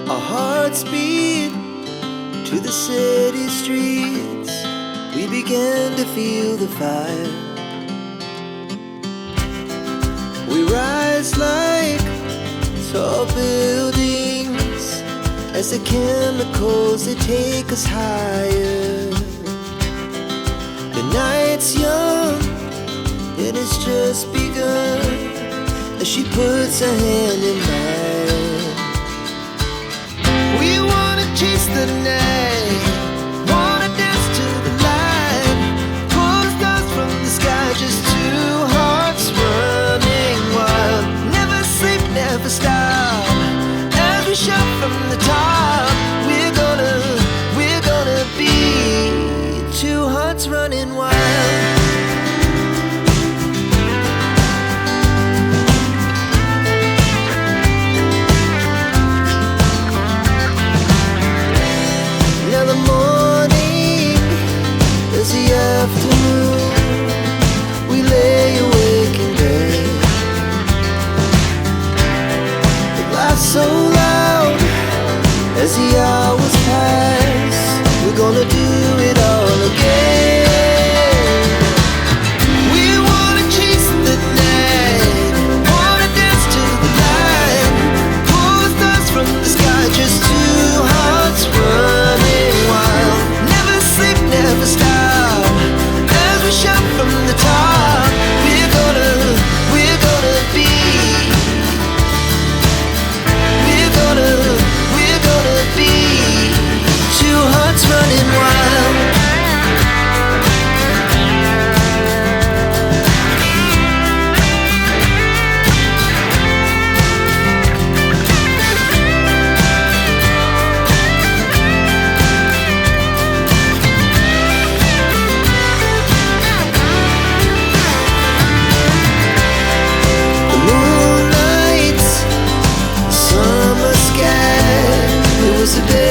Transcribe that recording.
Our hearts beat to the city streets. We began to feel the fire. We rise like tall buildings as the chemicals, they take us higher. The night's young, it has just begun as she puts her hand in mine. We wanna chase the night, wanna dance to the light, pull stars from the sky, just two hearts running wild. Never sleep, never stop, as we shout from the top. We're gonna be two hearts running wild. Now the morning is the afternoon. We lay awake in bed. The laughs so loud as the hours pass. We're gonna do it all again. We wanna chase the night, wanna dance to the light, pull stars from the sky, just two hearts running wild. Never sleep, never stop, as we shout from the top. We're gonna be, we're gonna be two hearts running wild. The moonlight, summer sky, it was a day